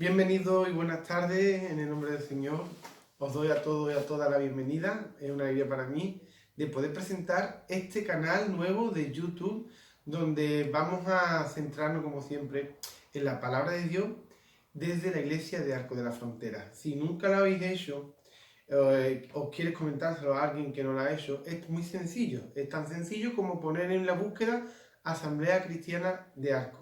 Bienvenidos y buenas tardes en el nombre del Señor. Os doy a todos y a todas la bienvenida. Es una alegría para mí de poder presentar este canal nuevo de YouTube donde vamos a centrarnos como siempre en la palabra de Dios desde la iglesia de Arco de la Frontera. Si nunca lo habéis hecho o quieres comentárselo a alguien que no lo ha hecho, es muy sencillo. Es tan sencillo como poner en la búsqueda Asamblea Cristiana de Arco.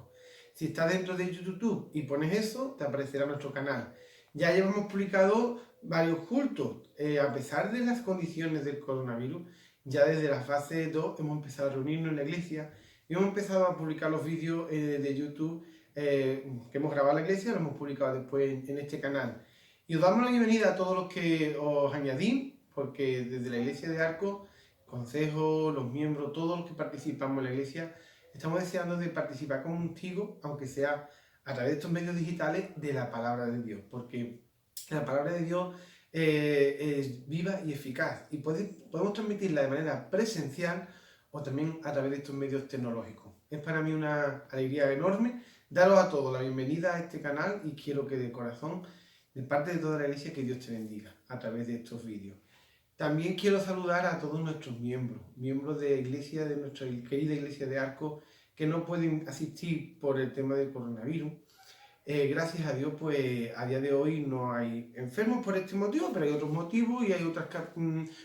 Si estás dentro de YouTube y pones eso, te aparecerá nuestro canal. Ya llevamos publicado varios cultos. A pesar de las condiciones del coronavirus, ya desde la fase 2 hemos empezado a reunirnos en la iglesia y hemos empezado a publicar los vídeos de YouTube que hemos grabado en la iglesia, los hemos publicado después en este canal. Y os damos la bienvenida a todos los que os añadí, porque desde la iglesia de Arco, consejo, los miembros, todos los que participamos en la iglesia, estamos deseando de participar contigo, aunque sea a través de estos medios digitales, de la palabra de Dios, porque la palabra de Dios es viva y eficaz y podemos transmitirla de manera presencial o también a través de estos medios tecnológicos. Es para mí una alegría enorme daros a todos la bienvenida a este canal y quiero que de corazón, de parte de toda la iglesia, que Dios te bendiga a través de estos vídeos. También quiero saludar a todos nuestros miembros de iglesia, de nuestra querida iglesia de Arco, que no pueden asistir por el tema del coronavirus. Gracias a Dios, pues a día de hoy no hay enfermos por este motivo, pero hay otros motivos y hay otras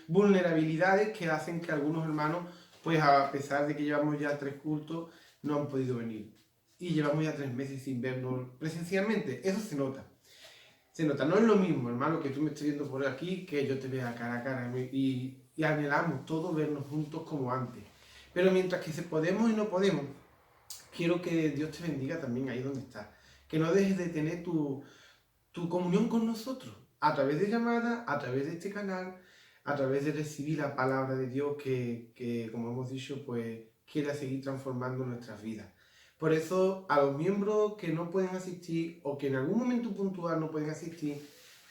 vulnerabilidades que hacen que algunos hermanos, pues a pesar de que llevamos ya 3 cultos, no han podido venir. Y llevamos ya 3 meses sin vernos presencialmente. Eso se nota. Se nota, no es lo mismo, hermano, que tú me estés viendo por aquí, que yo te vea cara a cara y anhelamos todos vernos juntos como antes. Pero mientras que se podemos y no podemos, quiero que Dios te bendiga también ahí donde estás. Que no dejes de tener tu comunión con nosotros, a través de llamadas, a través de este canal, a través de recibir la palabra de Dios que como hemos dicho, pues quiera seguir transformando nuestras vidas. Por eso, a los miembros que no pueden asistir o que en algún momento puntual no pueden asistir,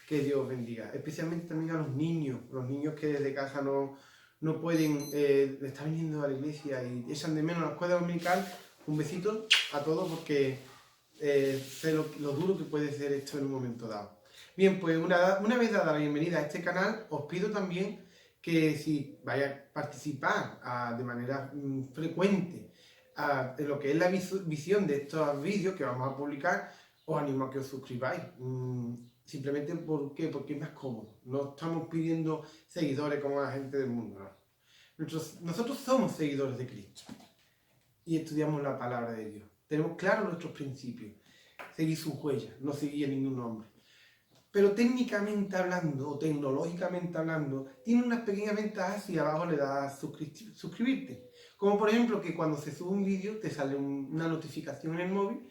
que Dios bendiga. Especialmente también a los niños que desde casa no pueden estar viniendo a la iglesia y echan de menos la escuela dominical. Un besito a todos porque sé lo duro que puede ser esto en un momento dado. Bien, pues una vez dada la bienvenida a este canal, os pido también que si vais a participar de manera frecuente en lo que es la visión de estos vídeos que vamos a publicar, os animo a que os suscribáis. Simplemente porque es más cómodo. No estamos pidiendo seguidores como la gente del mundo. ¿No? Nosotros somos seguidores de Cristo y estudiamos la palabra de Dios. Tenemos claros nuestros principios. Seguir sus huellas, no seguir a ningún hombre. Pero técnicamente hablando, o tecnológicamente hablando, tiene unas pequeñas ventajas si abajo le das suscribirte. Como por ejemplo que cuando se sube un vídeo te sale una notificación en el móvil,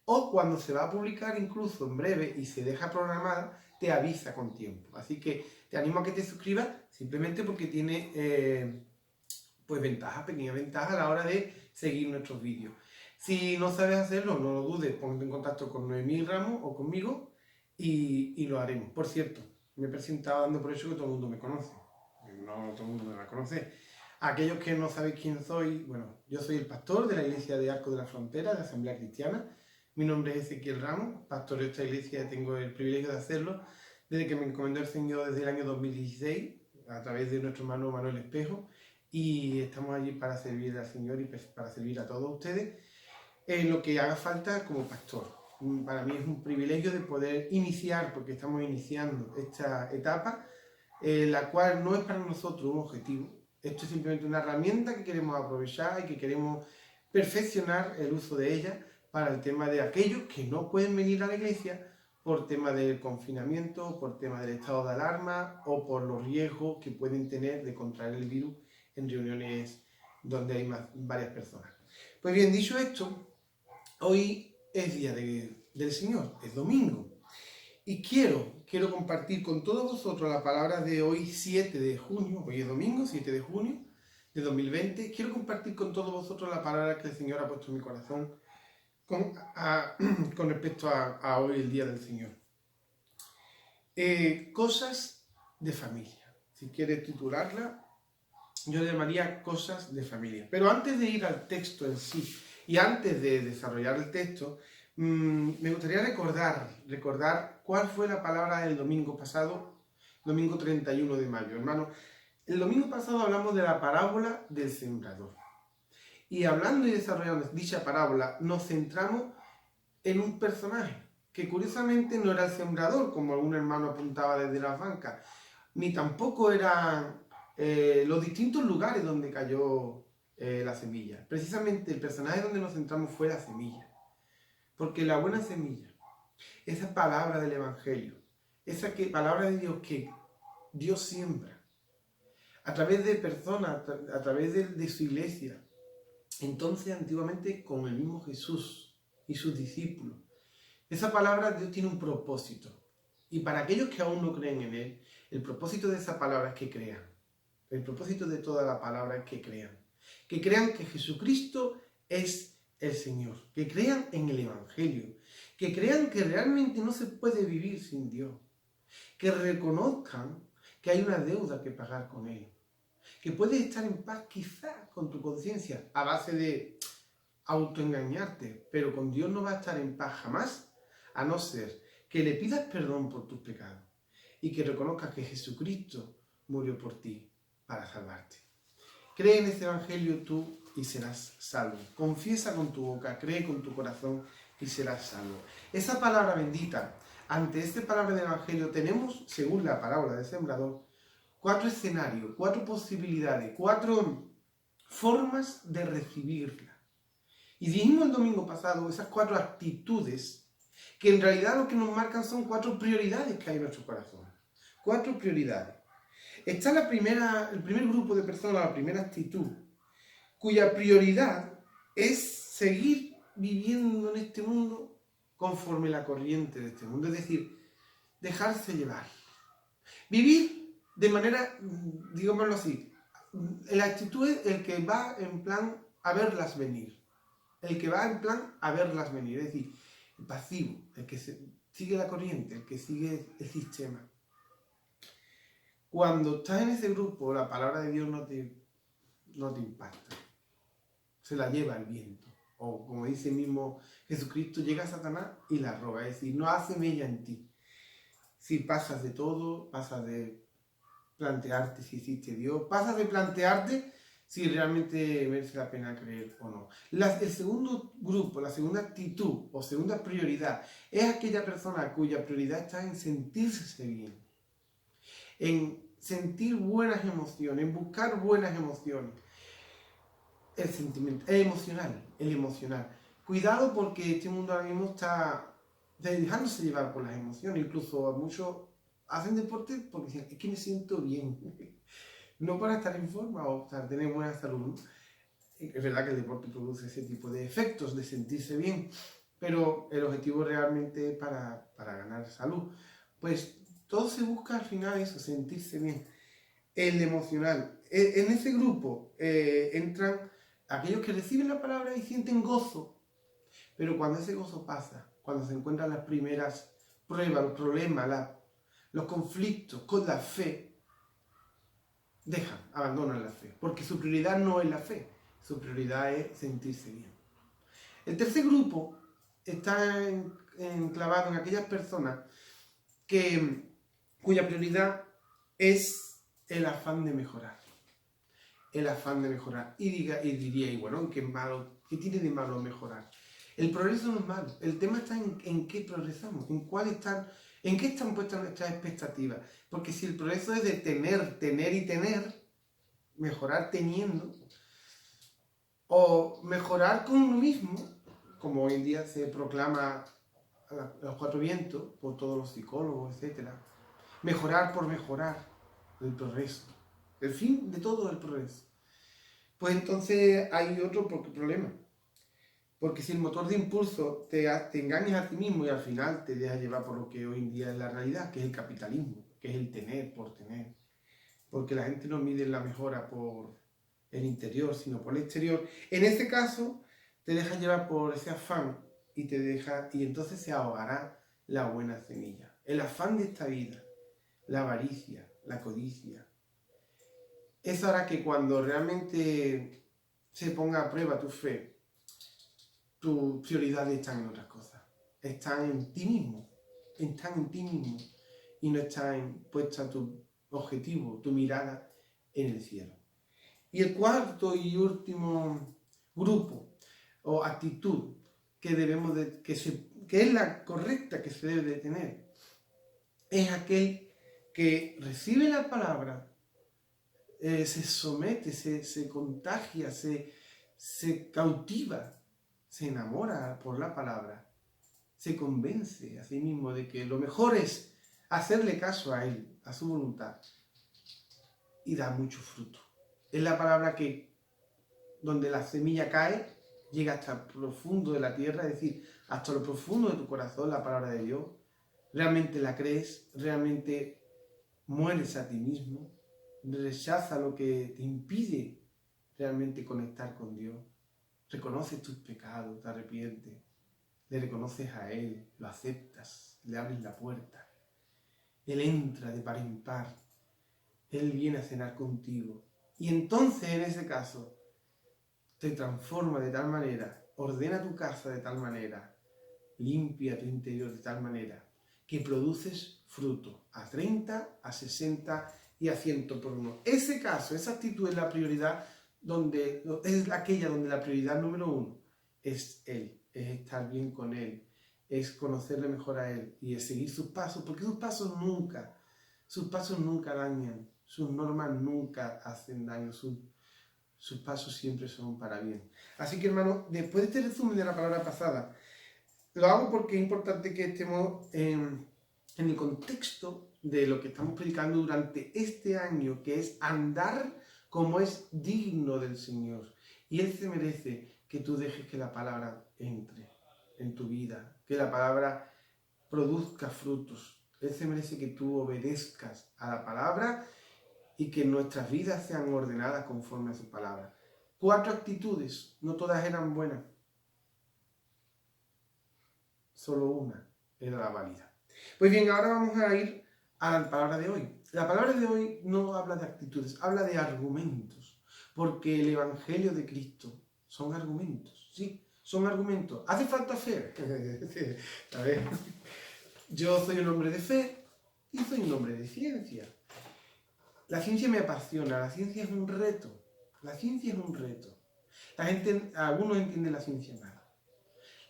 o cuando se va a publicar incluso en breve y se deja programada, te avisa con tiempo. Así que te animo a que te suscribas simplemente porque tiene pues pequeña ventaja a la hora de seguir nuestros vídeos. Si no sabes hacerlo, no lo dudes, ponte en contacto con Noemí Ramos o conmigo y lo haremos. Por cierto, me he presentado dando por hecho que todo el mundo me conoce. No todo el mundo me va a conocer. Aquellos que no sabéis quién soy, bueno, yo soy el pastor de la iglesia de Arco de la Frontera, de Asamblea Cristiana. Mi nombre es Ezequiel Ramos, pastor de esta iglesia, tengo el privilegio de hacerlo desde que me encomendó el Señor desde el año 2016, a través de nuestro hermano Manuel Espejo, y estamos allí para servir al Señor y para servir a todos ustedes en lo que haga falta como pastor. Para mí es un privilegio de poder iniciar, porque estamos iniciando esta etapa, la cual no es para nosotros un objetivo. Esto es simplemente una herramienta que queremos aprovechar y que queremos perfeccionar el uso de ella para el tema de aquellos que no pueden venir a la iglesia por tema del confinamiento, por tema del estado de alarma o por los riesgos que pueden tener de contraer el virus en reuniones donde hay varias personas. Pues bien, dicho esto, hoy es día del Señor, es domingo. Y quiero compartir con todos vosotros la palabra de hoy, 7 de junio, hoy es domingo, 7 de junio de 2020. Quiero compartir con todos vosotros la palabra que el Señor ha puesto en mi corazón con respecto a hoy, el día del Señor. Cosas de familia. Si quieres titularla, yo le llamaría cosas de familia. Pero antes de ir al texto en sí y antes de desarrollar el texto, Me gustaría recordar cuál fue la palabra del domingo pasado, domingo 31 de mayo. Hermano, el domingo pasado hablamos de la parábola del sembrador. Y hablando y desarrollando dicha parábola, nos centramos en un personaje que curiosamente no era el sembrador, como algún hermano apuntaba desde las bancas, ni tampoco eran los distintos lugares donde cayó la semilla. Precisamente el personaje donde nos centramos fue la semilla. Porque la buena semilla, esa palabra del Evangelio, palabra de Dios que Dios siembra, a través de personas, a través de su iglesia, entonces antiguamente con el mismo Jesús y sus discípulos, esa palabra Dios tiene un propósito. Y para aquellos que aún no creen en Él, el propósito de esa palabra es que crean. El propósito de toda la palabra es que crean. Que crean que Jesucristo es el Señor. Que crean en el Evangelio. Que crean que realmente no se puede vivir sin Dios. Que reconozcan que hay una deuda que pagar con Él. Que puedes estar en paz quizás con tu conciencia a base de autoengañarte, pero con Dios no vas a estar en paz jamás, a no ser que le pidas perdón por tus pecados y que reconozcas que Jesucristo murió por ti para salvarte. Cree en este Evangelio tú y serás salvo. Confiesa con tu boca, cree con tu corazón y serás salvo. Esa palabra bendita, ante esta palabra del Evangelio tenemos, según la parábola del sembrador, 4 escenarios, 4 posibilidades, 4 formas de recibirla. Y dijimos el domingo pasado esas 4 actitudes que en realidad lo que nos marcan son 4 prioridades que hay en nuestro corazón. 4 prioridades. Está el primer grupo de personas, la primera actitud, cuya prioridad es seguir viviendo en este mundo conforme la corriente de este mundo. Es decir, dejarse llevar. Vivir de manera, digámoslo así, la actitud es el que va en plan a verlas venir. El que va en plan a verlas venir, es decir, el pasivo, el que sigue la corriente, el que sigue el sistema. Cuando estás en ese grupo, la palabra de Dios no te impacta. Se la lleva el viento. O como dice mismo Jesucristo, llega a Satanás y la roba. Es decir, no hace mella en ti. Si pasas de todo, pasas de plantearte si existe Dios, pasas de plantearte si realmente merece la pena creer o no. El segundo grupo, la segunda actitud o segunda prioridad es aquella persona cuya prioridad está en sentirse bien, en sentir buenas emociones, en buscar buenas emociones. El sentimiento, el emocional. Cuidado porque este mundo ahora mismo está dejándose llevar por las emociones. Incluso muchos hacen deporte porque dicen, es que me siento bien. No para estar en forma o para tener buena salud, ¿no? Es verdad que el deporte produce ese tipo de efectos de sentirse bien, pero el objetivo realmente es para ganar salud. Pues todo se busca al final eso, sentirse bien. El emocional. En ese grupo entran aquellos que reciben la palabra y sienten gozo, pero cuando ese gozo pasa, cuando se encuentran las primeras pruebas, los problemas, los conflictos con la fe, abandonan la fe, porque su prioridad no es la fe, su prioridad es sentirse bien. El tercer grupo está enclavado en aquellas personas cuya prioridad es el afán de mejorar. El afán de mejorar. Y diría, y bueno, ¿qué tiene de malo mejorar? El progreso no es malo. El tema está en qué progresamos, en qué están puestas nuestras expectativas. Porque si el progreso es de tener y tener, mejorar teniendo, o mejorar con uno mismo, como hoy en día se proclama a los 4 vientos, por todos los psicólogos, etc. Mejorar por mejorar, el progreso. El fin de todo el progreso. Pues entonces hay otro problema. Porque si el motor de impulso te engañas a ti mismo y al final te dejas llevar por lo que hoy en día es la realidad, que es el capitalismo, que es el tener por tener. Porque la gente no mide la mejora por el interior, sino por el exterior. En este caso, te dejas llevar por ese afán y entonces se ahogará la buena semilla. El afán de esta vida, la avaricia, la codicia. Eso hará que cuando realmente se ponga a prueba tu fe, tus prioridades están en otras cosas. están en ti mismo, y no están puesta tu objetivo, tu mirada en el cielo. Y el cuarto y último grupo o actitud que debemos que es la correcta que se debe de tener, es aquel que recibe la palabra, se somete, se contagia, se cautiva, se enamora por la palabra, se convence a sí mismo de que lo mejor es hacerle caso a él, a su voluntad, y da mucho fruto. Es la palabra que, donde la semilla cae, llega hasta el profundo de la tierra, es decir, hasta lo profundo de tu corazón, la palabra de Dios. Realmente la crees, realmente mueres a ti mismo, rechaza lo que te impide realmente conectar con Dios, reconoces tus pecados, te arrepientes, le reconoces a Él, lo aceptas, le abres la puerta. Él entra de par en par, Él viene a cenar contigo. Y entonces, en ese caso, te transforma de tal manera, ordena tu casa de tal manera, limpia tu interior de tal manera, que produces fruto a 30, a 60 y a 100 por uno. Ese caso, esa actitud es la prioridad, es aquella donde la prioridad número uno es Él, es estar bien con Él, es conocerle mejor a Él y es seguir sus pasos, porque sus pasos nunca dañan, sus normas nunca hacen daño, sus pasos siempre son para bien. Así que, hermano, después de este resumen de la palabra pasada, lo hago porque es importante que estemos en el contexto de lo que estamos predicando durante este año, que es andar como es digno del Señor. Y Él se merece que tú dejes que la palabra entre en tu vida, que la palabra produzca frutos. Él se merece que tú obedezcas a la palabra y que nuestras vidas sean ordenadas conforme a su palabra. 4 actitudes, no todas eran buenas. Solo una era la válida. Pues bien, ahora vamos a ir a la palabra de hoy. La palabra de hoy no habla de actitudes, habla de argumentos, porque el Evangelio de Cristo son argumentos, ¿sí? Son argumentos. ¿Hace falta fe? A ver, yo soy un hombre de fe y soy un hombre de ciencia. La ciencia me apasiona, la ciencia es un reto. La ciencia es un reto. Algunos entienden la ciencia mal.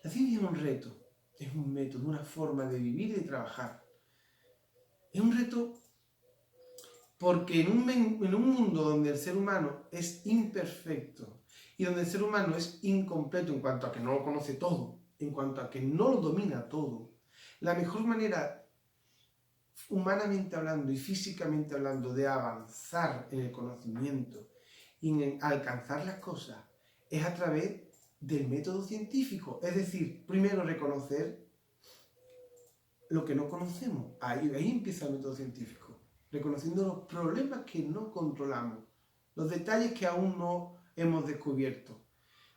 La ciencia es un reto. Es un método, una forma de vivir y de trabajar. Es un reto porque en un mundo donde el ser humano es imperfecto y donde el ser humano es incompleto en cuanto a que no lo conoce todo, en cuanto a que no lo domina todo, la mejor manera, humanamente hablando y físicamente hablando, de avanzar en el conocimiento y en alcanzar las cosas es a través del método científico. Es decir, primero reconocer lo que no conocemos. Ahí empieza el método científico, reconociendo los problemas que no controlamos, los detalles que aún no hemos descubierto.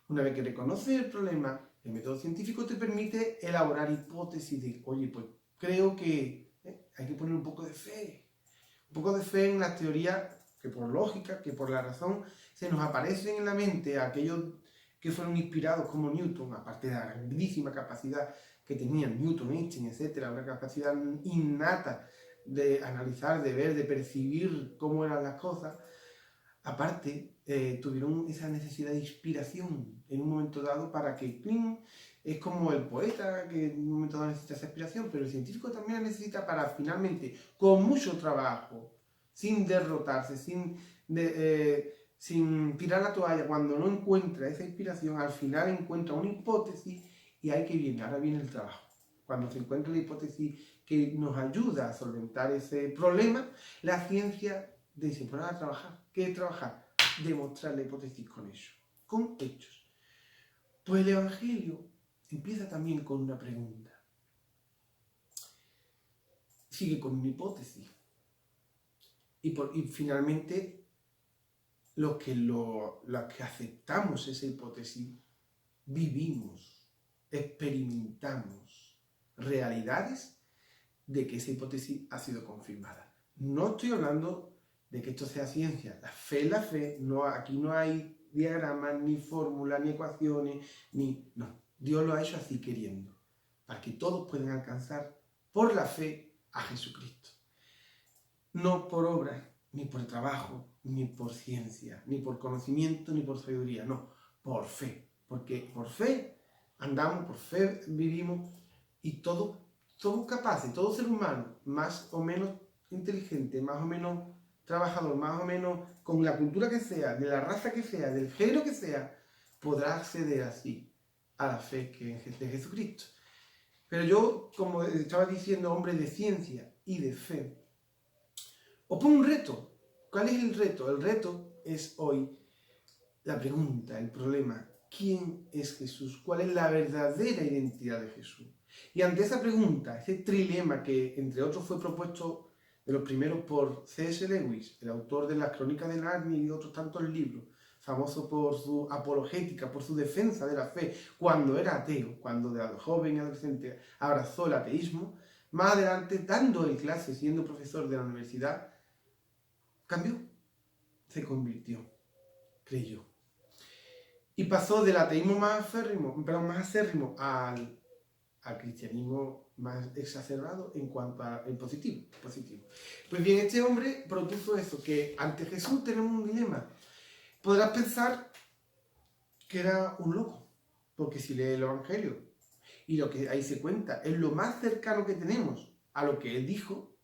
Una vez que reconoces el problema, el método científico te permite elaborar hipótesis de, oye, pues creo que hay que poner un poco de fe en las teorías que por lógica, que por la razón, se nos aparecen en la mente aquellos que fueron inspirados como Newton, aparte de la grandísima capacidad que tenían Newton, Einstein, etc., una capacidad innata de analizar, de ver, de percibir cómo eran las cosas. Aparte, tuvieron esa necesidad de inspiración en un momento dado para que, es como el poeta que en un momento dado necesita esa inspiración, pero el científico también la necesita para finalmente, con mucho trabajo, sin derrotarse, sin tirar la toalla, cuando no encuentra esa inspiración, al final encuentra una hipótesis y ahí que viene, ahora viene el trabajo. Cuando se encuentra la hipótesis que nos ayuda a solventar ese problema, la ciencia dice, pues a trabajar. ¿Qué es trabajar? Demostrar la hipótesis con ellos, con hechos. Pues el Evangelio empieza también con una pregunta. Sigue con una hipótesis. Y finalmente, los que aceptamos esa hipótesis, vivimos, experimentamos realidades de que esa hipótesis ha sido confirmada. No estoy hablando de que esto sea ciencia. La fe es la fe. No, aquí no hay diagramas, ni fórmulas, ni ecuaciones, no. Dios lo ha hecho así queriendo. para que todos puedan alcanzar por la fe a Jesucristo. No por obra, ni por trabajo, ni por ciencia, ni por conocimiento, ni por sabiduría, no, por fe. Porque por fe andamos, por fe vivimos y todos somos capaces, todo ser humano, más o menos inteligente, más o menos trabajador, más o menos con la cultura que sea, de la raza que sea, del género que sea, podrá acceder así a la fe que es de Jesucristo. Pero yo, como estaba diciendo, hombre de ciencia y de fe, os pongo un reto. ¿Cuál es el reto? El reto es hoy la pregunta, el problema. ¿Quién es Jesús? ¿Cuál es la verdadera identidad de Jesús? Y ante esa pregunta, ese trilema que entre otros fue propuesto de los primeros por C.S. Lewis, el autor de las Crónicas de Narnia y otros tantos libros, famoso por su apologética, por su defensa de la fe, cuando era ateo, cuando de joven y adolescente abrazó el ateísmo, más adelante, dando en clase, siendo profesor de la universidad, cambió, se convirtió, creyó. Y pasó del ateísmo más acérrimo al cristianismo más exacerbado en cuanto a en positivo. Pues bien, este hombre propuso eso, que ante Jesús tenemos un dilema. Podrás pensar que era un loco, porque si lees el Evangelio y lo que ahí se cuenta es lo más cercano que tenemos a lo que él dijo,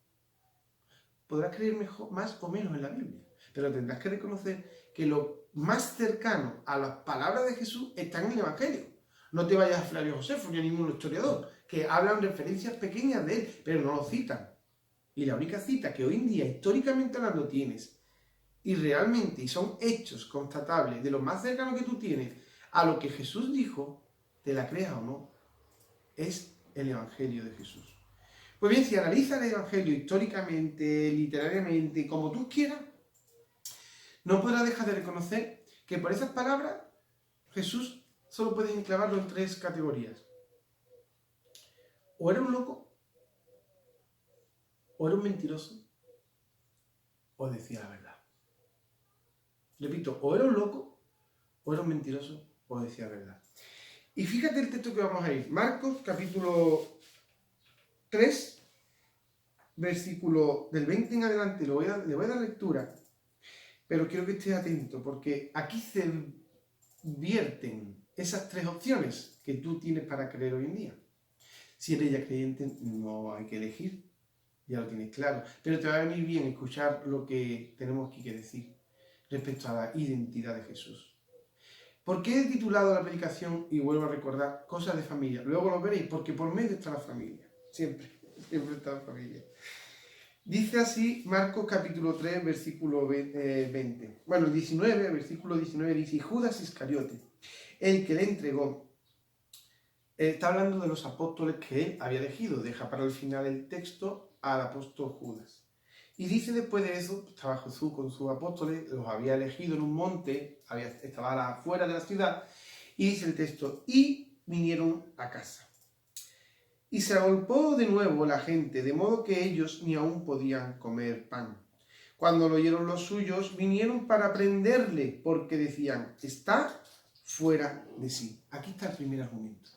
podrás creer mejor, más o menos en la Biblia. Pero tendrás que reconocer que lo más cercano a las palabras de Jesús está en el Evangelio. No te vayas a Flavio Josefo ni a ningún historiador, que hablan referencias pequeñas de él, pero no lo citan. Y la única cita que hoy en día, históricamente hablando, tienes, y realmente, y son hechos constatables de lo más cercano que tú tienes a lo que Jesús dijo, te la creas o no, es el Evangelio de Jesús. Pues bien, si analizas el Evangelio históricamente, literariamente, como tú quieras, no podrás dejar de reconocer que por esas palabras Jesús solo puedes enclavarlo en tres categorías. O era un loco, o era un mentiroso, o decía la verdad. Repito, o era un loco, o era un mentiroso, o decía la verdad. Y fíjate el texto que vamos a ir. Marcos, capítulo 3, versículo del 20 en adelante, le voy a dar lectura, pero quiero que estés atento, porque aquí se vierten esas tres opciones que tú tienes para creer hoy en día. Si eres ya creyente, no hay que elegir, ya lo tienes claro, pero te va a venir bien escuchar lo que tenemos aquí que decir respecto a la identidad de Jesús. ¿Por qué he titulado la predicación, y vuelvo a recordar, cosas de familia? Luego lo veréis, porque por medio está la familia, siempre está la familia. Dice así Marcos capítulo 3, versículo 20. Bueno, el 19, el versículo 19 dice, Judas Iscariote, el que le entregó, está hablando de los apóstoles que él había elegido, deja para el final el texto al apóstol Judas. Y dice después de eso, estaba Jesús con sus apóstoles, los había elegido en un monte, estaba afuera de la ciudad, y dice el texto, y vinieron a casa. Y se agolpó de nuevo la gente, de modo que ellos ni aún podían comer pan. Cuando lo oyeron los suyos, vinieron para prenderle, porque decían, está fuera de sí. Aquí está el primer argumento.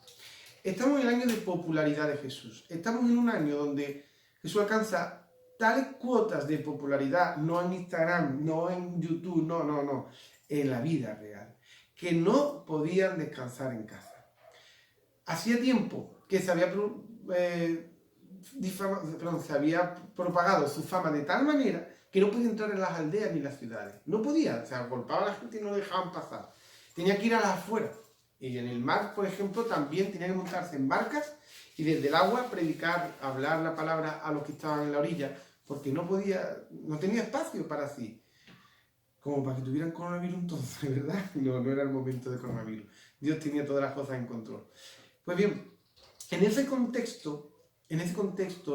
Estamos en el año de popularidad de Jesús. Estamos en un año donde Jesús alcanza tales cuotas de popularidad, no en Instagram, no en YouTube, no, en la vida real, que no podían descansar en casa. Hacía tiempo que se había propagado su fama de tal manera que no podía entrar en las aldeas ni las ciudades. No podía, se agolpaba a la gente y no lo dejaban pasar. Tenía que ir a las afueras. Y en el mar, por ejemplo, también tenía que montarse en barcas y desde el agua predicar, hablar la palabra a los que estaban en la orilla, porque no tenía espacio para sí. Como para que tuvieran coronavirus entonces, ¿verdad? No era el momento de coronavirus. Dios tenía todas las cosas en control. Pues bien, en ese contexto,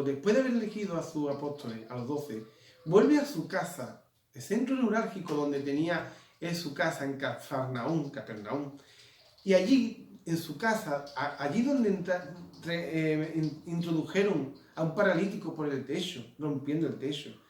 después de haber elegido a sus apóstoles, a los 12, vuelve a su casa, el centro neurálgico donde tenía su casa en Capernaum, y allí, en su casa, allí donde introdujeron a un paralítico por el techo, rompiendo el techo,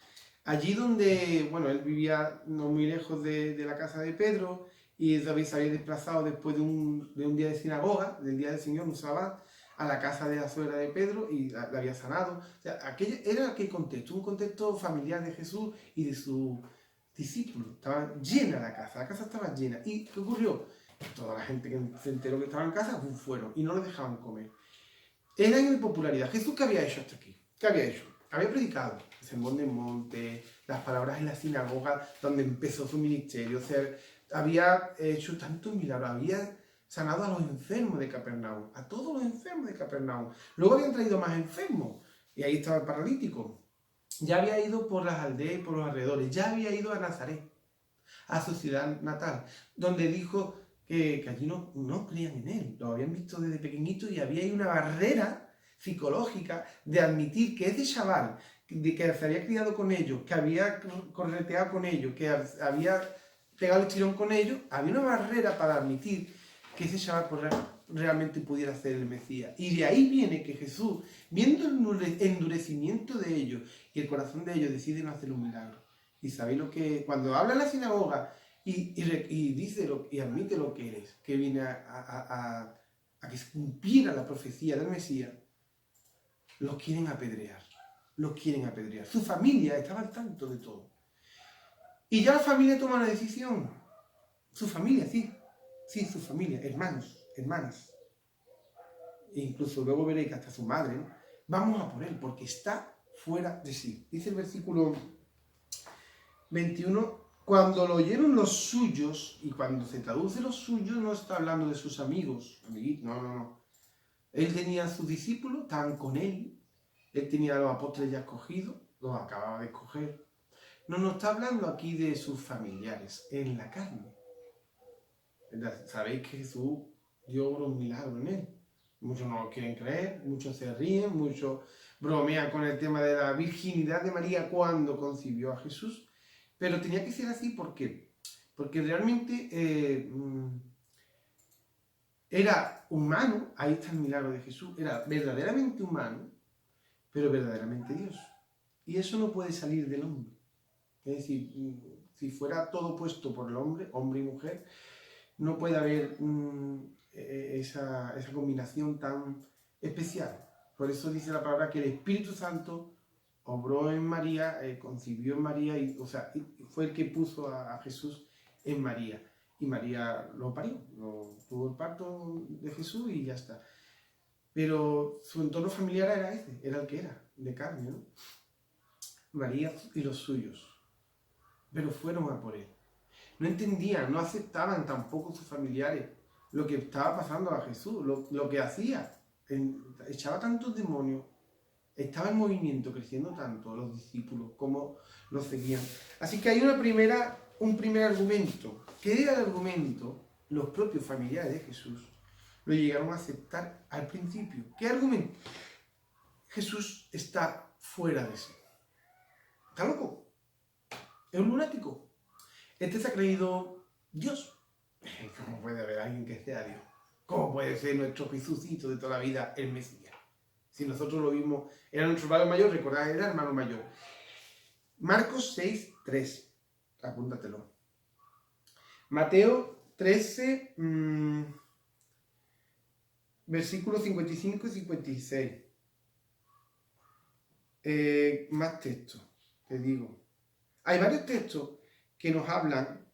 allí donde, bueno, él vivía no muy lejos de la casa de Pedro, y David se había desplazado después de un día de sinagoga, del día del Señor, un sábado, a la casa de la suegra de Pedro y la había sanado. O sea, aquello era aquel contexto, un contexto familiar de Jesús y de sus discípulos. Estaba llena la casa estaba llena. ¿Y qué ocurrió? Toda la gente que se enteró que estaba en casa fueron y no lo dejaban comer. El año de popularidad. ¿Jesús qué había hecho hasta aquí? ¿Qué había hecho? Había predicado el sermón del monte, las palabras en la sinagoga donde empezó su ministerio. O sea, había hecho tantos milagros, había sanado a los enfermos de Capernaum, a todos los enfermos de Capernaum. Luego habían traído más enfermos y ahí estaba el paralítico. Ya había ido por las aldeas y por los alrededores, ya había ido a Nazaret, a su ciudad natal, donde dijo que allí no creían en él, lo habían visto desde pequeñito y había ahí una barrera psicológica de admitir que ese chaval, que se había criado con ellos, que había correteado con ellos, que había pegado el tirón con ellos, había una barrera para admitir que ese chaval realmente pudiera ser el Mesías. Y de ahí viene que Jesús, viendo el endurecimiento de ellos y el corazón de ellos, decide no hacer un milagro. Y sabéis lo que, cuando habla en la sinagoga y dice y admite lo que eres, que viene a que se cumpliera la profecía del Mesías, los quieren apedrear. Los quieren apedrear. Su familia estaba al tanto de todo. Y ya la familia toma una decisión. Su familia, sí. Sí, su familia, hermanos, hermanas. E incluso luego veréis que hasta su madre, ¿no? Vamos a por él, porque está fuera de sí. Dice el versículo 21, cuando lo oyeron los suyos, y cuando se traduce los suyos no está hablando de sus amigos, no. Él tenía a sus discípulos, estaban con él tenía a los apóstoles ya escogidos, los acababa de escoger. No está hablando aquí de sus familiares, en la carne. Sabéis que Jesús dio un milagro en él. Muchos no lo quieren creer, muchos se ríen, muchos bromean con el tema de la virginidad de María cuando concibió a Jesús. Pero tenía que ser así, ¿por qué? Porque realmente era humano, ahí está el milagro de Jesús, era verdaderamente humano, pero verdaderamente Dios. Y eso no puede salir del hombre. Es decir, si fuera todo puesto por el hombre, hombre y mujer, no puede haber esa combinación tan especial. Por eso dice la palabra que el Espíritu Santo obró en María, concibió en María, fue el que puso a Jesús en María. Y María lo parió, tuvo el parto de Jesús y ya está. Pero su entorno familiar era ese, era el que era, de carne, ¿no? María y los suyos. Pero fueron a por él. No entendían, no aceptaban tampoco sus familiares lo que estaba pasando a Jesús, lo que hacía. Echaba tantos demonios, estaba en movimiento, creciendo tanto los discípulos, como los seguían. Así que hay un primer argumento. ¿Qué era el argumento? Los propios familiares de Jesús lo llegaron a aceptar al principio. ¿Qué argumento? Jesús está fuera de sí. ¿Está loco? Es un lunático. Este se ha creído Dios. ¿Cómo puede haber alguien que sea Dios? ¿Cómo puede ser nuestro Jesucito de toda la vida el Mesías? Si nosotros lo vimos, era nuestro hermano mayor, recordad, era hermano mayor. Marcos 6:3. Apúntatelo. Mateo 13, versículos 55 y 56. Más textos, te digo. Hay varios textos que nos hablan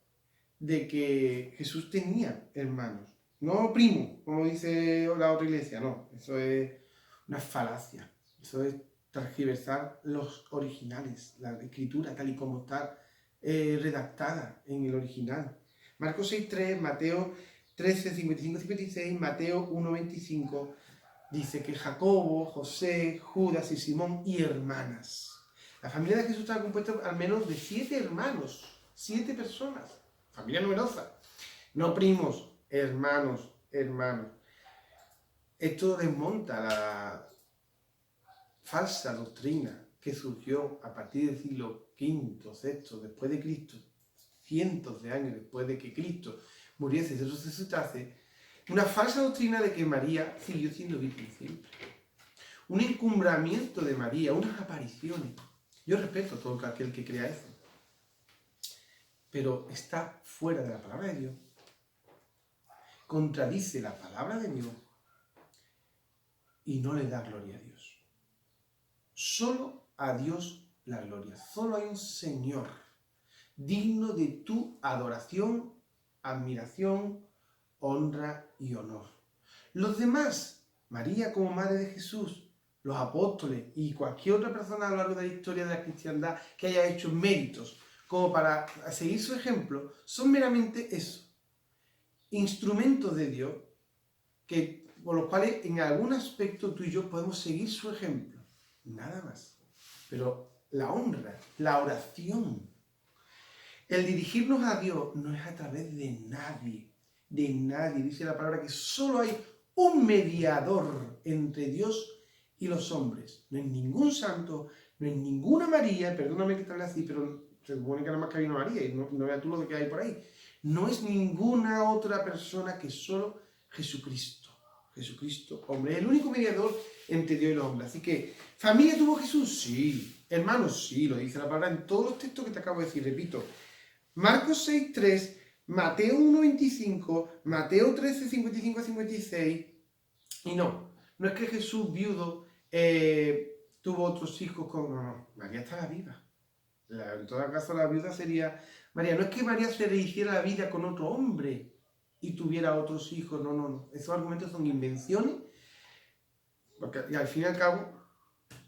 de que Jesús tenía hermanos. No primos, como dice la otra iglesia, no. Eso es una falacia. Eso es transgiversar los originales, la escritura tal y como está redactada en el original. Marcos 6:3, Mateo 13, 55, 56, Mateo 1:25, dice que Jacobo, José, Judas y Simón y hermanas. La familia de Jesús estaba compuesta al menos de 7 hermanos, 7 personas. Familia numerosa. No primos, hermanos. Esto desmonta la falsa doctrina que surgió a partir del siglo V, VI, después de Cristo, cientos de años después de que Cristo muriese y resucitase, una falsa doctrina de que María siguió siendo virgen siempre. Un encumbramiento de María, unas apariciones. Yo respeto a todo aquel que crea eso, pero está fuera de la palabra de Dios. Contradice la palabra de Dios. y no le da gloria a Dios. Solo a Dios la gloria. Solo hay un Señor digno de tu adoración, admiración, honra y honor. Los demás, María como madre de Jesús, los apóstoles y cualquier otra persona a lo largo de la historia de la cristiandad que haya hecho méritos como para seguir su ejemplo, son meramente eso, instrumentos de Dios por los cuales en algún aspecto tú y yo podemos seguir su ejemplo. Nada más. Pero la honra, la oración, el dirigirnos a Dios no es a través de nadie. De nadie. Dice la palabra que solo hay un mediador entre Dios y los hombres. No hay ningún santo, no hay ninguna María, perdóname que te hable así, pero se supone que nada más que hay una María y no veas tú lo que hay por ahí. No es ninguna otra persona que solo Jesucristo. Jesucristo, hombre, es el único mediador entre Dios y los hombres. Así que, ¿familia tuvo Jesús? Sí. Hermanos, sí, lo dice la palabra en todos los textos que te acabo de decir, repito. Marcos 6:3, Mateo 1:25, Mateo 13:55 a 56. Y no es que Jesús viudo tuvo otros hijos con... No, María estaba viva. En todo caso, la viuda sería María. No es que María se rehiciera la vida con otro hombre y tuviera otros hijos. No. Esos argumentos son invenciones. Porque y al fin y al cabo,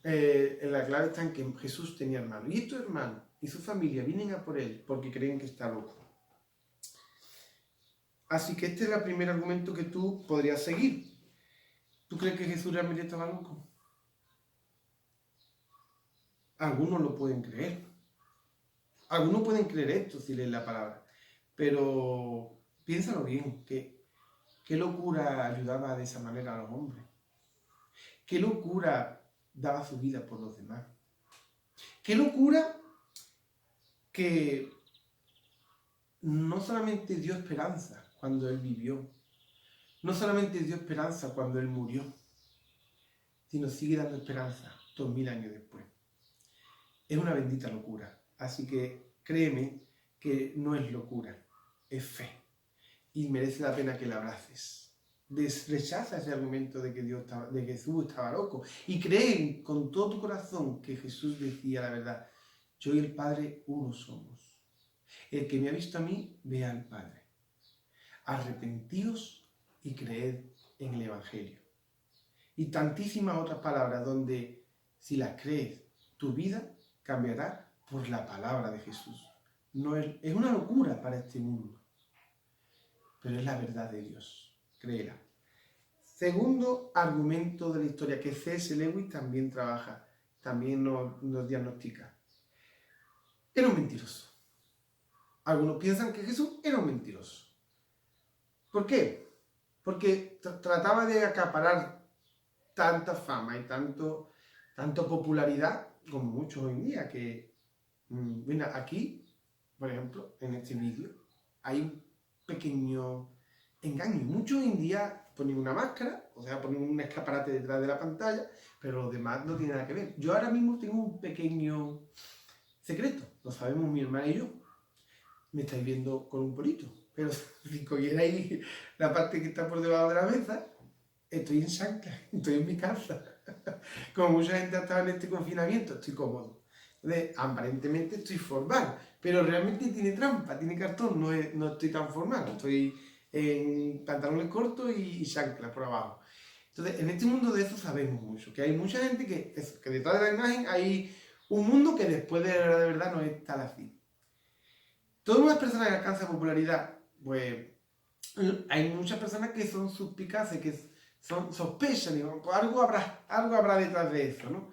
la clave está en que Jesús tenía hermanos. Y estos hermanos y su familia vienen a por él porque creen que está loco. Así que este es el primer argumento que tú podrías seguir. ¿Tú crees que Jesús realmente estaba loco? Algunos lo pueden creer. Algunos pueden creer esto si leen la palabra. Pero piénsalo bien, qué locura ayudaba de esa manera a los hombres. Qué locura daba su vida por los demás. Qué locura que no solamente dio esperanza cuando él vivió, no solamente dio esperanza cuando él murió, sino sigue dando esperanza 2000 años después. Es una bendita locura. Así que créeme que no es locura, es fe. Y merece la pena que la abraces. Rechaza ese argumento de que Jesús estaba loco. Y cree con todo tu corazón que Jesús decía la verdad. Yo y el Padre uno somos. El que me ha visto a mí, ve al Padre. Arrepentíos y creed en el Evangelio. Y tantísimas otras palabras donde, si las crees, tu vida cambiará por la palabra de Jesús. No es una locura para este mundo, pero es la verdad de Dios. Créela. Segundo argumento de la historia que C.S. Lewis también trabaja, también nos diagnostica. Era un mentiroso. Algunos piensan que Jesús era un mentiroso. ¿Por qué? Porque trataba de acaparar tanta fama y tanto popularidad como muchos hoy en día que, mira, aquí, por ejemplo, en este vídeo, hay un pequeño engaño. Muchos hoy en día ponen una máscara, o sea, ponen un escaparate detrás de la pantalla, pero lo demás no tiene nada que ver. Yo ahora mismo tengo un pequeño secreto, lo sabemos mi hermana y yo. Me estáis viendo con un polito, pero si cogierais la parte que está por debajo de la mesa, estoy en chancla, estoy en mi casa. Como mucha gente ha estado en este confinamiento, estoy cómodo. Entonces, aparentemente estoy formal, pero realmente tiene trampa, tiene cartón, no estoy tan formal, estoy en pantalones cortos y chancla por abajo. Entonces, en este mundo de eso sabemos mucho, que hay mucha gente que detrás de la imagen hay un mundo que después de verdad no es tal así. Todas las personas que alcanzan popularidad, pues hay muchas personas que son suspicaces, que sospechan, digo, pues algo habrá detrás de eso, ¿no?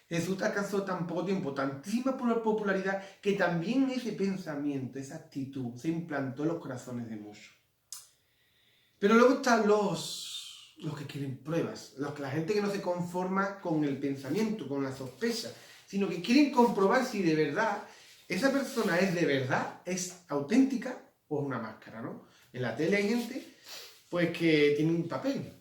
Jesús alcanzó tan poco tiempo, tantísima popularidad, que también ese pensamiento, esa actitud, se implantó en los corazones de muchos. Pero luego están los que quieren pruebas, la gente que no se conforma con el pensamiento, con la sospecha, sino que quieren comprobar si de verdad esa persona es de verdad, es auténtica o es una máscara, ¿no? En la tele hay gente, pues, que tiene un papel.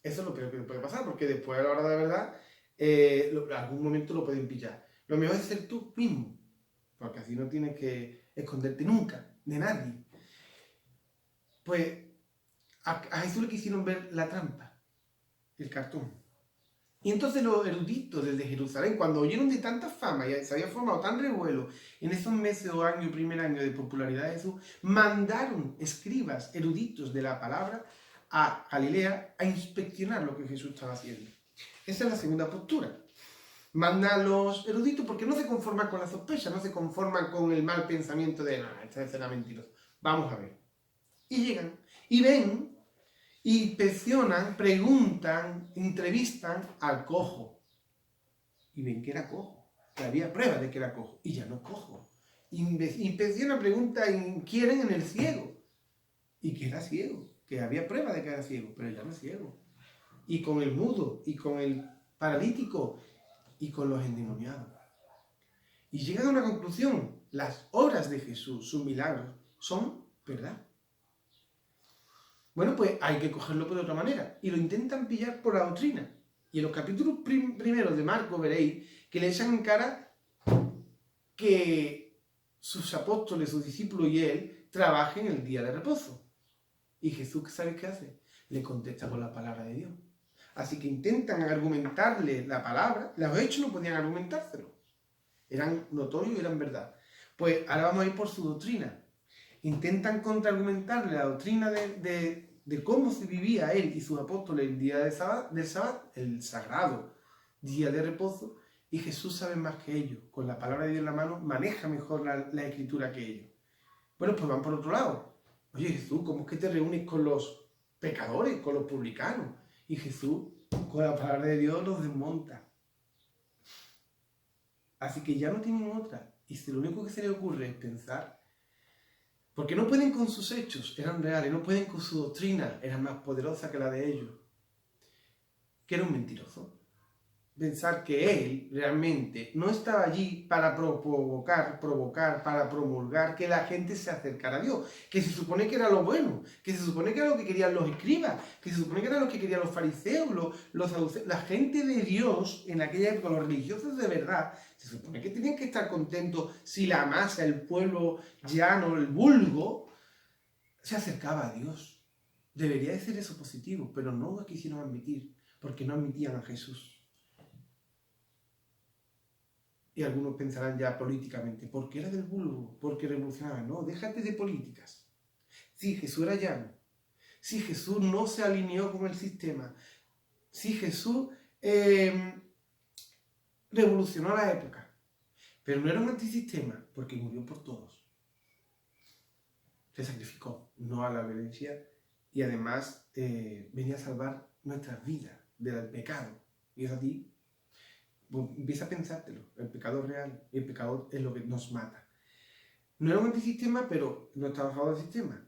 Eso es lo peor que puede pasar, porque después a la hora de la verdad, en algún momento lo pueden pillar. Lo mejor es ser tú mismo, porque así no tienes que esconderte nunca de nadie. Pues a Jesús le quisieron ver la trampa. el cartón. Y entonces los eruditos desde Jerusalén, cuando oyeron de tanta fama y se había formado tan revuelo en esos meses o año, primer año de popularidad de Jesús, mandaron escribas eruditos de la palabra a Galilea a inspeccionar lo que Jesús estaba haciendo. Esa es la segunda postura. Manda a los eruditos porque no se conforman con la sospecha, no se conforman con el mal pensamiento de, no, esta será mentiroso. Vamos a ver. Y llegan y ven, inspeccionan, preguntan, entrevistan al cojo. Y ven que era cojo, que había pruebas de que era cojo. Y ya no es cojo. Inspeccionan, preguntan, inquieren en el ciego. Y que era ciego, que había pruebas de que era ciego, pero ya no es ciego. Y con el mudo, y con el paralítico, y con los endemoniados. Y llegan a una conclusión: las obras de Jesús, sus milagros, son verdad. Bueno, pues hay que cogerlo por otra manera. Y lo intentan pillar por la doctrina. Y en los capítulos primeros de Marcos veréis que le echan en cara que sus apóstoles, sus discípulos y él trabajen el día de reposo. Y Jesús, ¿sabe qué hace? Le contesta con la palabra de Dios. Así que intentan argumentarle la palabra. Los hechos no podían argumentárselo. Eran notorios y eran verdad. Pues ahora vamos a ir por su doctrina. Intentan contraargumentarle la doctrina de cómo se vivía él y sus apóstoles el día del sábado, el sagrado día de reposo, y Jesús sabe más que ellos. Con la palabra de Dios en la mano, maneja mejor la escritura que ellos. Bueno, pues van por otro lado. Oye, Jesús, ¿cómo es que te reúnes con los pecadores, con los publicanos? Y Jesús, con la palabra de Dios, los desmonta. Así que ya no tienen otra. Y si lo único que se les ocurre es pensar, porque no pueden con sus hechos, eran reales, no pueden con su doctrina, era más poderosa que la de ellos, que era un mentiroso. Pensar que él realmente no estaba allí para provocar, para promulgar que la gente se acercara a Dios, que se supone que era lo bueno, que se supone que era lo que querían los escribas, que se supone que era lo que querían los fariseos, los saduceos, la gente de Dios en aquella época, los religiosos de verdad, se supone que tenían que estar contentos si la masa, el pueblo llano, el vulgo, se acercaba a Dios. Debería de ser eso positivo, pero no lo quisieron admitir, porque no admitían a Jesús. Y algunos pensarán ya políticamente, ¿por qué era del vulgo? Porque revolucionaba. No, déjate de políticas. Sí, Jesús era llano. Sí, Jesús no se alineó con el sistema. Sí, Jesús revolucionó la época. Pero no era un antisistema, porque murió por todos. Se sacrificó, no a la violencia, y además venía a salvar nuestras vidas del pecado. Y es a ti. Empieza a pensártelo, el pecado es real, y el pecado es lo que nos mata. No era un antisistema, pero no estaba a favor del sistema.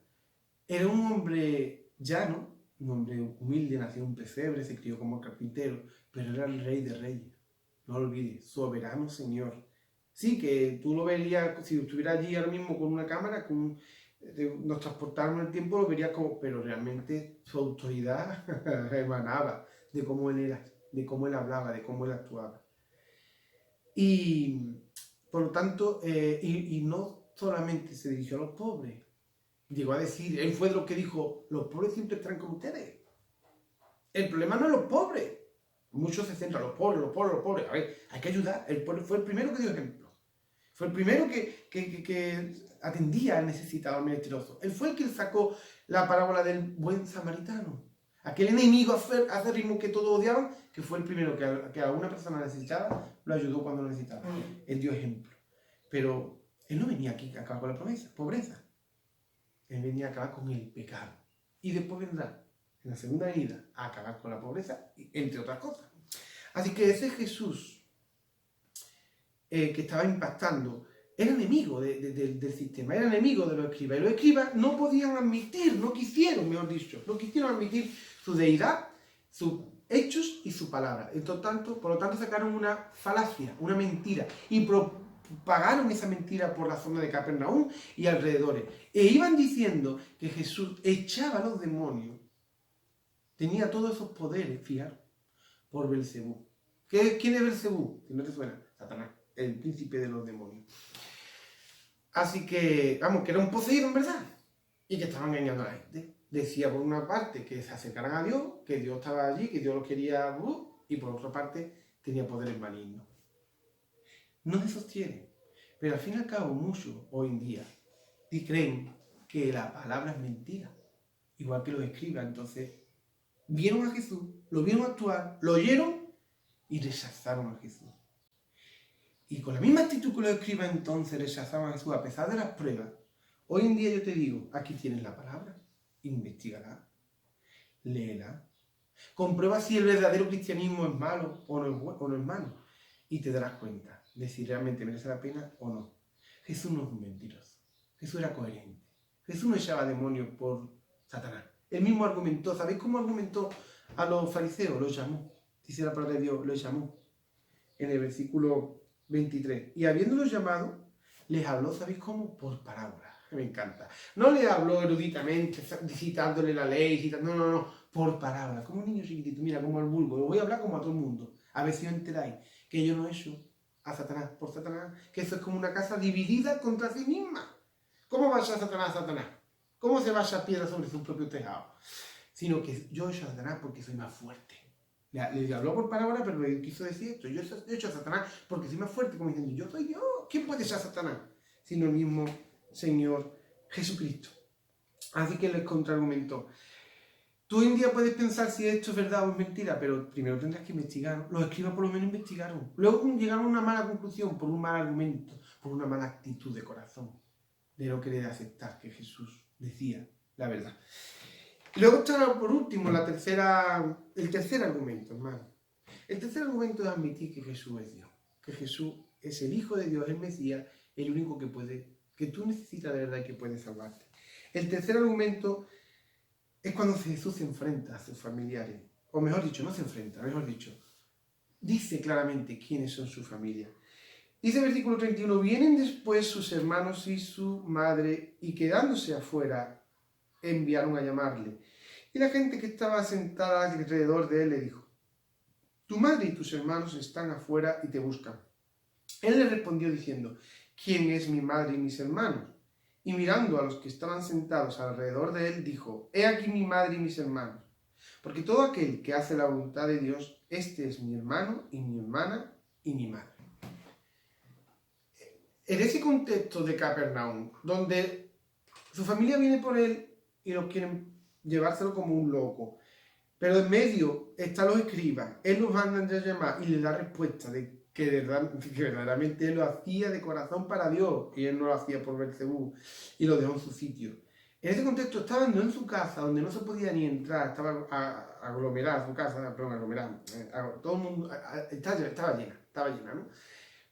Era un hombre llano, un hombre humilde, nació en un pesebre, se crió como carpintero, pero era el rey de reyes. No lo olvides, soberano Señor. Sí, que tú lo verías, si estuviera allí ahora mismo con una cámara, nos transportaron el tiempo, lo verías como, pero realmente su autoridad emanaba de cómo él era, de cómo él hablaba, de cómo él actuaba. Y por lo tanto, y no solamente se dirigió a los pobres, llegó a decir, él fue de los que dijo, los pobres siempre están con ustedes. El problema no es los pobres. Muchos se centran, los pobres. A ver, hay que ayudar. El pobre fue el primero que dio ejemplo. Fue el primero que atendía al necesitado, al menesteroso. Él fue el que sacó la parábola del buen samaritano. Aquel enemigo acérrimo que todos odiaban, que fue el primero que a una persona necesitada lo ayudó cuando lo necesitaba. Él dio ejemplo. Pero él no venía aquí a acabar con la pobreza. Él venía a acabar con el pecado. Y después vendrá, en la segunda venida, a acabar con la pobreza, entre otras cosas. Así que ese Jesús que estaba impactando era enemigo del sistema, era enemigo de los escribas. Y los escribas no podían admitir, no quisieron, mejor dicho, no quisieron admitir su deidad, sus hechos y su palabra. Por lo tanto sacaron una falacia, una mentira, y propagaron esa mentira por la zona de Capernaum y alrededores. E iban diciendo que Jesús echaba a los demonios, tenía todos esos poderes, fijaros, por Belcebú. ¿Quién es Belcebú? Si no te suena, Satanás, el príncipe de los demonios. Así que, vamos, que era un poseído en verdad, y que estaban engañando a la gente. decía por una parte que se acercaran a Dios, que Dios estaba allí, que Dios los quería, y por otra parte tenía poderes malignos. No se sostiene, pero al fin y al cabo muchos hoy en día y creen que la palabra es mentira, igual que los escribas. Entonces vieron a Jesús, lo vieron actuar, lo oyeron y rechazaron a Jesús. Y con la misma actitud que los escribas entonces rechazaban a Jesús a pesar de las pruebas, hoy en día yo te digo, aquí tienes la palabra, investígala, léela, comprueba si el verdadero cristianismo es malo o no es malo, y te darás cuenta de si realmente merece la pena o no. Jesús no es un mentiroso, Jesús era coherente, Jesús no echaba demonios por Satanás. Él mismo argumentó, ¿sabéis cómo argumentó a los fariseos? Los llamó, dice la palabra de Dios, los llamó, en el versículo 23. Y habiéndolos llamado, les habló, ¿sabéis cómo? Por parábolas. Me encanta. No le habló eruditamente, citándole la ley, no, por parábolas. Como un niño chiquitito, mira, como al vulgo. Lo voy a hablar como a todo el mundo. A ver si os enteráis que yo no he hecho a Satanás por Satanás, que eso es como una casa dividida contra sí misma. ¿Cómo va a echar Satanás a Satanás? ¿Cómo se va a echar piedra sobre su propio tejado? Sino que yo he hecho a Satanás porque soy más fuerte. Le habló por parábola, pero le quiso decir esto. Yo he hecho a Satanás porque soy más fuerte, como diciendo, yo soy Dios. ¿Quién puede echar a Satanás? Sino el mismo Señor Jesucristo. Así que les contraargumentó. Tú hoy en día puedes pensar si esto es verdad o es mentira, pero primero tendrás que investigar. Los escribas por lo menos investigaron. Luego llegaron a una mala conclusión por un mal argumento, por una mala actitud de corazón, de no querer aceptar que Jesús decía la verdad. Luego está, por último, el tercer argumento, hermano. El tercer argumento es admitir que Jesús es Dios, que Jesús es el Hijo de Dios, el Mesías, el único que tú necesitas de verdad y que puede salvarte. El tercer argumento es cuando Jesús se enfrenta a sus familiares, o mejor dicho, no se enfrenta, mejor dicho, dice claramente quiénes son su familia. Dice el versículo 31, vienen después sus hermanos y su madre, y quedándose afuera, enviaron a llamarle. Y la gente que estaba sentada alrededor de él le dijo, tu madre y tus hermanos están afuera y te buscan. Él le respondió diciendo, ¿quién es mi madre y mis hermanos? Y mirando a los que estaban sentados alrededor de él, dijo, he aquí mi madre y mis hermanos. Porque todo aquel que hace la voluntad de Dios, este es mi hermano y mi hermana y mi madre. En ese contexto de Capernaum, donde su familia viene por él y los quieren llevárselo como un loco, pero en medio están los escribas, él los manda a llamar y le da respuesta de que verdaderamente él lo hacía de corazón para Dios y él no lo hacía por Belcebú y lo dejó en su sitio. En ese contexto, estando en su casa, donde no se podía ni entrar, estaba aglomerada su casa, perdón, aglomerada, todo el mundo, estaba llena, ¿no?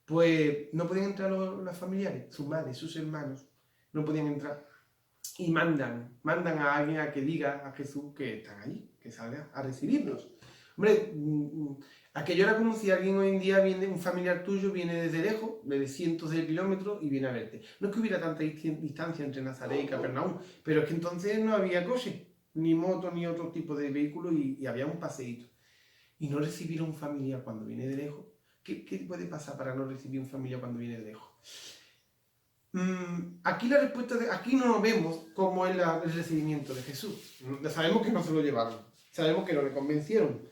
Pues no podían entrar los familiares, sus madres, sus hermanos, no podían entrar. Y mandan a alguien a que diga a Jesús que están allí, que salga a recibirlos. Hombre, aquello era como si alguien hoy en día viene, un familiar tuyo viene desde lejos, desde cientos de kilómetros y viene a verte. No es que hubiera tanta distancia entre Nazaret y Capernaum, pero es que entonces no había coche, ni moto, ni otro tipo de vehículo y había un paseíto. Y no recibir a un familiar cuando viene de lejos. ¿Qué puede pasar para no recibir a un familiar cuando viene de lejos? Aquí la respuesta, aquí no vemos cómo es el recibimiento de Jesús. Sabemos que no se lo llevaron, sabemos que no le convencieron.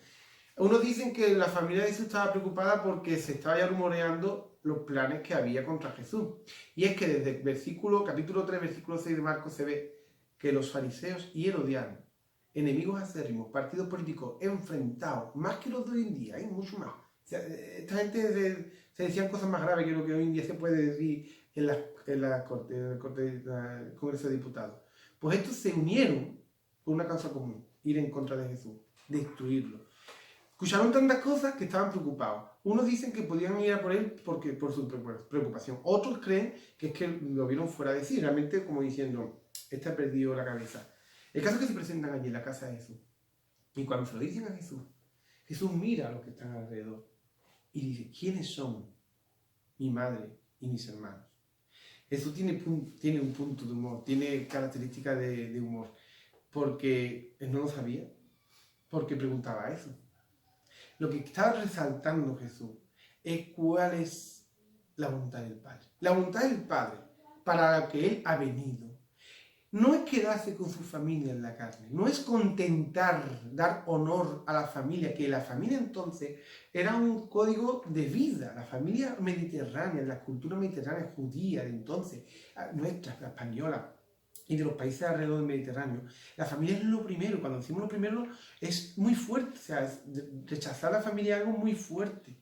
Unos dicen que la familia de Jesús estaba preocupada porque se estaba ya rumoreando los planes que había contra Jesús. Y es que desde el capítulo 3, versículo 6 de Marcos se ve que los fariseos y herodianos, enemigos acérrimos, partidos políticos enfrentados, más que los de hoy en día, mucho más. O sea, esta gente se decían cosas más graves que lo que hoy en día se puede decir en la Congreso de Diputados. Pues estos se unieron por una causa común, ir en contra de Jesús, destruirlo. Escucharon tantas cosas que estaban preocupados. Unos dicen que podían ir a por él por su preocupación. Otros creen que es que lo vieron fuera de sí, realmente como diciendo, este ha perdido la cabeza. El caso es que se presentan allí en la casa de Jesús. Y cuando se lo dicen a Jesús, Jesús mira a los que están alrededor y dice, ¿quiénes son mi madre y mis hermanos? Jesús tiene un punto de humor, tiene características de humor, porque él no lo sabía, porque preguntaba eso. Lo que está resaltando Jesús es cuál es la voluntad del Padre. La voluntad del Padre para la que Él ha venido. no es quedarse con su familia en la carne, no es contentar, dar honor a la familia, que la familia entonces era un código de vida. La familia mediterránea, la cultura mediterránea judía de entonces, nuestra, la española y de los países alrededor del Mediterráneo, la familia es lo primero. Cuando decimos lo primero es muy fuerte, o sea, rechazar a la familia es algo muy fuerte.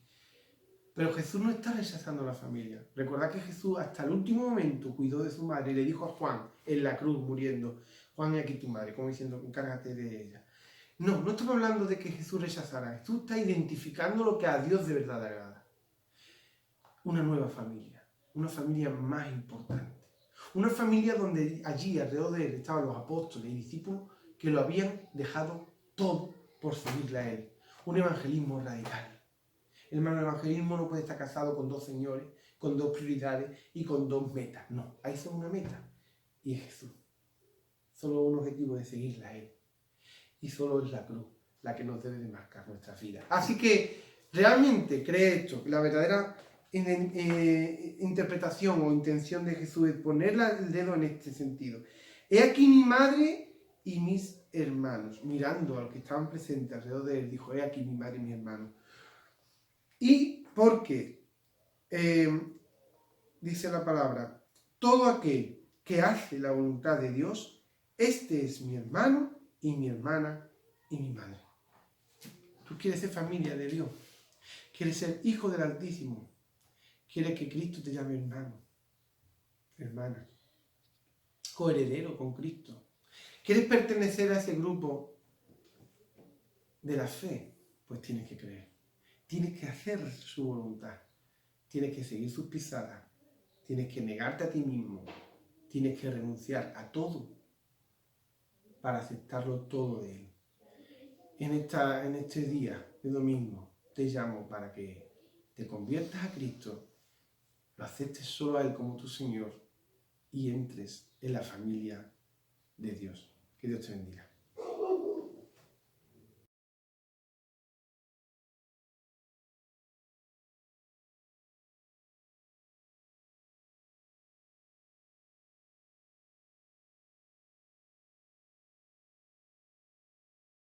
Pero Jesús no está rechazando a la familia. Recordad que Jesús hasta el último momento cuidó de su madre y le dijo a Juan, en la cruz muriendo, Juan, he aquí tu madre, como diciendo, encárgate de ella. No, no estamos hablando de que Jesús rechazara. Jesús está identificando lo que a Dios de verdad agrada. Una nueva familia, una familia más importante. Una familia donde allí, alrededor de él, estaban los apóstoles y discípulos que lo habían dejado todo por seguirle a él. Un evangelismo radical. Hermano, el evangelismo no puede estar casado con dos señores, con dos prioridades y con dos metas. No, hay solo una meta y es Jesús. Solo un objetivo de seguirle a Él. Y solo es la cruz la que nos debe de marcar nuestra vida. Así que realmente cree esto, que la verdadera interpretación o intención de Jesús es poner el dedo en este sentido. He aquí mi madre y mis hermanos. Mirando a los que estaban presentes alrededor de Él, dijo, he aquí mi madre y mis hermanos. Y porque, dice la palabra, todo aquel que hace la voluntad de Dios, este es mi hermano y mi hermana y mi madre. Tú quieres ser familia de Dios, quieres ser hijo del Altísimo, quieres que Cristo te llame hermano, hermana, coheredero con Cristo. ¿Quieres pertenecer a ese grupo de la fe? Pues tienes que creer. Tienes que hacer su voluntad, tienes que seguir sus pisadas, tienes que negarte a ti mismo, tienes que renunciar a todo para aceptarlo todo de Él. En este día de domingo te llamo para que te conviertas a Cristo, lo aceptes solo a Él como tu Señor y entres en la familia de Dios. Que Dios te bendiga.